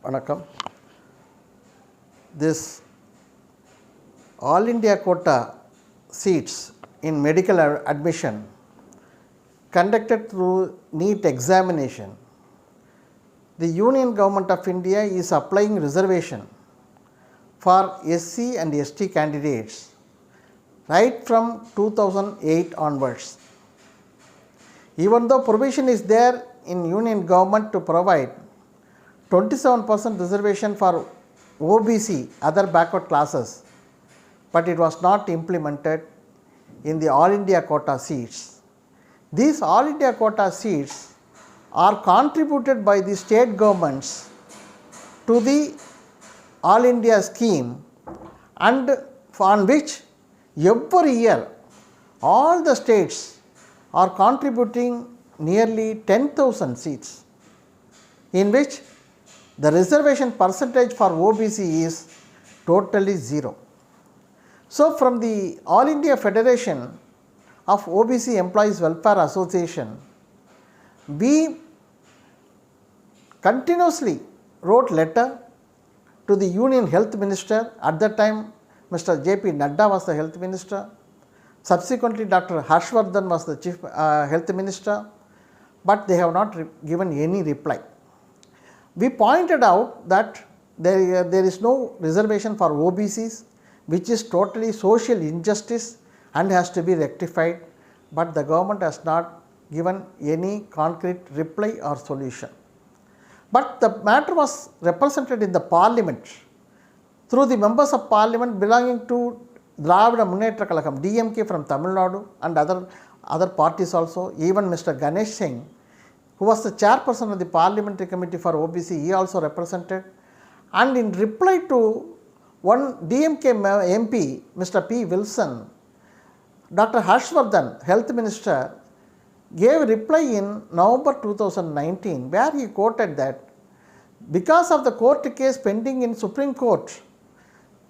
Vanakkam. This All India quota seats in medical admission conducted through NEET examination. The Union Government of India is applying reservation for SC and ST candidates right from 2008 onwards. Even though provision is there in Union Government to provide 27% reservation for OBC, other backward classes, but it was not implemented in the All India quota seats. These All India quota seats are contributed by the state governments to the All India scheme, and on which every year all the states are contributing nearly 10,000 seats, in which the reservation percentage for OBC is totally zero. So, from the All India Federation of OBC Employees Welfare Association, we continuously wrote letter to the Union Health Minister. At that time, Mr. J.P. Nadda was the Health Minister. Subsequently, Dr. Harshvardhan was the Chief Health Minister, but they have not given any reply. We pointed out that there is no reservation for OBCs, which is totally social injustice and has to be rectified, but the government has not given any concrete reply or solution. But the matter was represented in the parliament through the members of parliament belonging to Dravida Munnetra Kalagam, DMK from Tamil Nadu, and other parties also. Even Mr. Ganesh Singh, who was the chairperson of the parliamentary committee for OBC, he also represented. And in reply to one DMK MP, Mr. P. Wilson, Dr. Harshvardhan, Health Minister, gave a reply in November 2019, where he quoted that because of the court case pending in Supreme Court,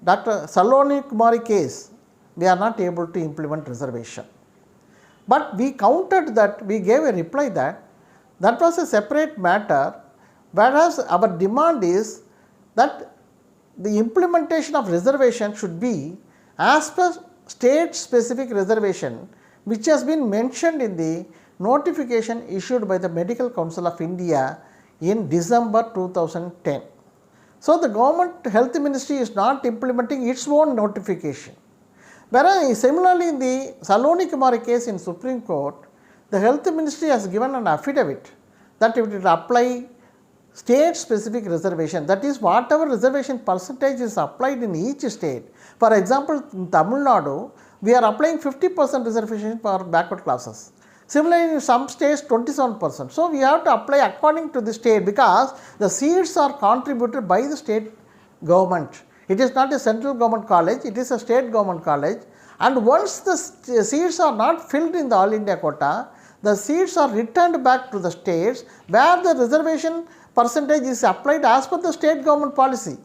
Dr. Saloni Kumari case, we are not able to implement reservation. But we countered that, we gave a reply that was a separate matter, whereas our demand is that the implementation of reservation should be as per state specific reservation, which has been mentioned in the notification issued by the Medical Council of India in December 2010. So, the government health ministry is not implementing its own notification. Whereas similarly in the Saloni Kumari case in Supreme Court, the health ministry has given an affidavit that it will apply state specific reservation, that is whatever reservation percentage is applied in each state. For example, in Tamil Nadu, we are applying 50% reservation for backward classes. Similarly, in some states 27%. So, we have to apply according to the state, because the seats are contributed by the state government. It is not a central government college, it is a state government college, and once the seats are not filled in the All India quota, the seats are returned back to the states where the reservation percentage is applied as per the state government policy.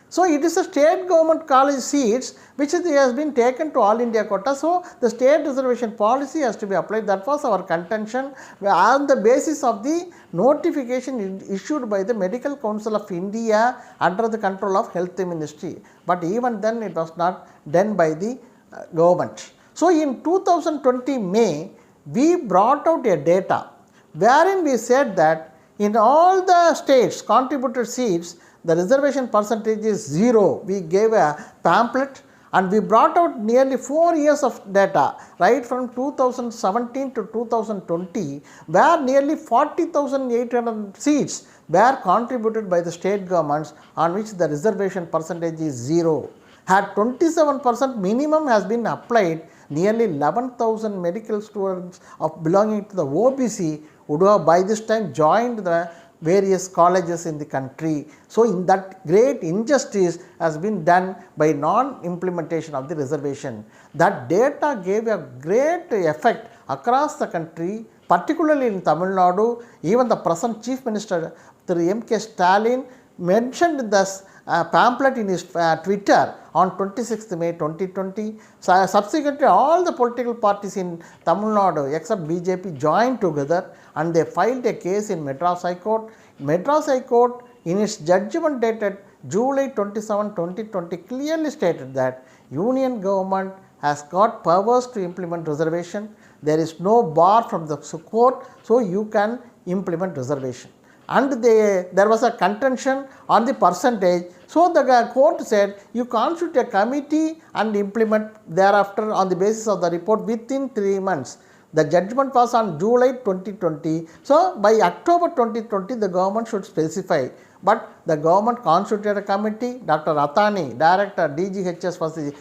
So, it is a state government college seats which has been taken to All India quota. So, the state reservation policy has to be applied. That was our contention on the basis of the notification issued by the Medical Council of India under the control of Health Ministry. But even then it was not done by the government. So, in 2020 May, we brought out a data wherein we said that in all the states contributed seats, the reservation percentage is zero. We gave a pamphlet and we brought out nearly 4 years of data, right from 2017 to 2020, where nearly 40,800 seats were contributed by the state governments, on which the reservation percentage is zero. Had 27% minimum has been applied, nearly 11,000 medical students of belonging to the OBC would have by this time joined the various colleges in the country. So, in that great injustice has been done by non-implementation of the reservation. That data gave a great effect across the country, particularly in Tamil Nadu. Even the present Chief Minister, Mr. M.K. Stalin, mentioned this pamphlet in his Twitter on 26th May 2020. Subsequently, all the political parties in Tamil Nadu except BJP joined together and they filed a case in Madras High Court. Madras High Court in its judgment dated July 27, 2020 clearly stated that Union government has got powers to implement reservation. There is no bar from the court, so you can implement reservation. And there was a contention on the percentage. So the court said you constitute a committee and implement thereafter on the basis of the report within 3 months. The judgment was on July 2020. So by October 2020 the government should specify. But the government constituted a committee. Dr. Athani, director, DGHS was the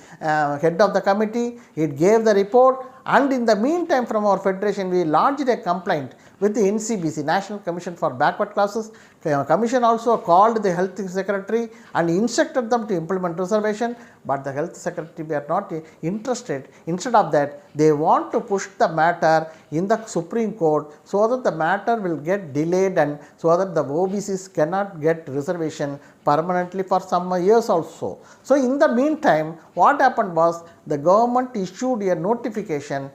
head of the committee. It gave the report, and in the meantime from our federation we lodged a complaint with the NCBC, National Commission for Backward Classes. Commission also called the health secretary and instructed them to implement reservation, but the health secretary were not interested. Instead of that, they want to push the matter in the Supreme Court so that the matter will get delayed and so that the OBCs cannot get reservation permanently for some years also. So in the meantime, what happened was the government issued a notification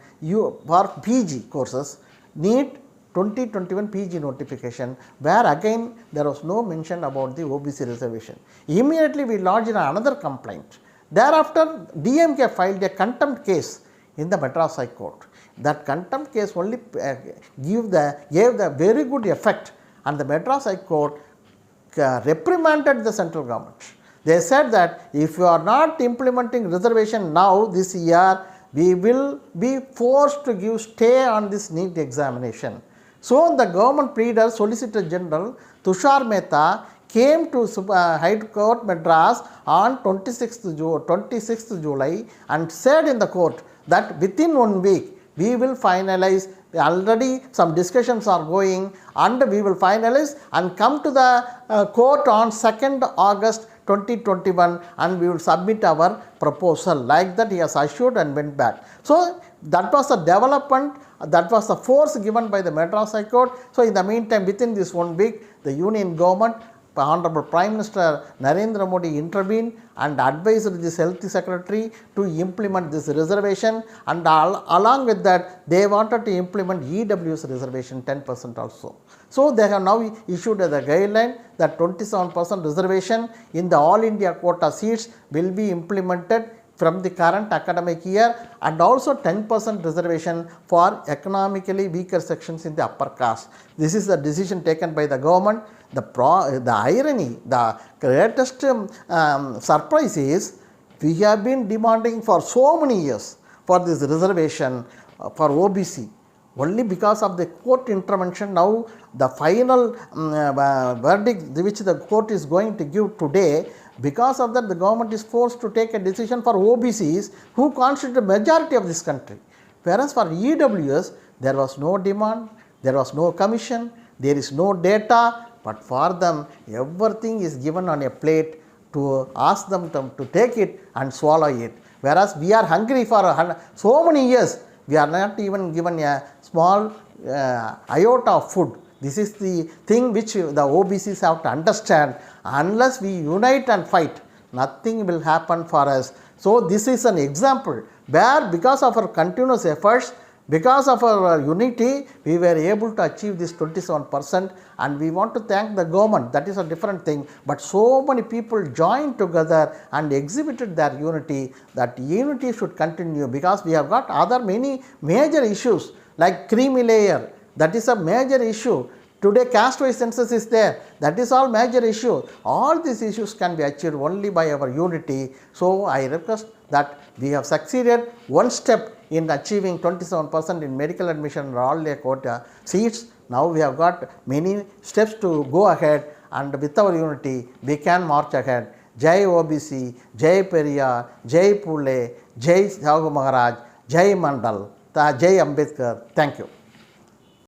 for PG courses, NEET 2021 PG notification, where again there was no mention about the OBC reservation. Immediately we lodged another complaint. Thereafter DMK filed a contempt case in the Madras High Court. That contempt case only gave the very good effect, and the Madras High Court reprimanded the central government. They said that if you are not implementing reservation now this year, we will be forced to give stay on this NEET examination. So the government pleader, Solicitor General Tushar Mehta, came to High Court Madras on 26th July and said in the court that within 1 week we will finalize. Already some discussions are going and we will finalize and come to the court on 2nd August 2021 and we will submit our proposal. Like that he has assured and went back. So that was the development, that was the force given by the Madras High Court. So in the meantime, within this 1 week, the Union government, Honorable Prime Minister Narendra Modi intervened and advised this health secretary to implement this reservation, and along with that they wanted to implement EWS reservation 10% also. So they have now issued the guideline that 27% reservation in the all India quota seats will be implemented from the current academic year, and also 10% reservation for economically weaker sections in the upper caste. This is the decision taken by the government. The irony, the greatest surprise is we have been demanding for so many years for this reservation for OBC. Only because of the court intervention, now the final verdict which the court is going to give today, because of that the government is forced to take a decision for OBCs who constitute the majority of this country. Whereas for EWS, there was no demand, there was no commission, there is no data, but for them everything is given on a plate to ask them to take it and swallow it. Whereas we are hungry for so many years, we are not even given a small iota of food. This is the thing which the OBCs have to understand. Unless we unite and fight, nothing will happen for us. So this is an example where because of our continuous efforts, because of our unity, we were able to achieve this 27%, and we want to thank the government. That is a different thing, but so many people joined together and exhibited their unity. That unity should continue, because we have got other many major issues like creamy layer. That is a major issue. Today caste-wise census is there. That is all major issue. All these issues can be achieved only by our unity. So I request that we have succeeded one step in achieving 27% in medical admission and all the quota seats. Now we have got many steps to go ahead, and with our unity we can march ahead. Jai OBC, Jai Periyar, Jai Pule, Jai Sahu Maharaj, Jai Mandal, Jai Ambedkar. Thank you.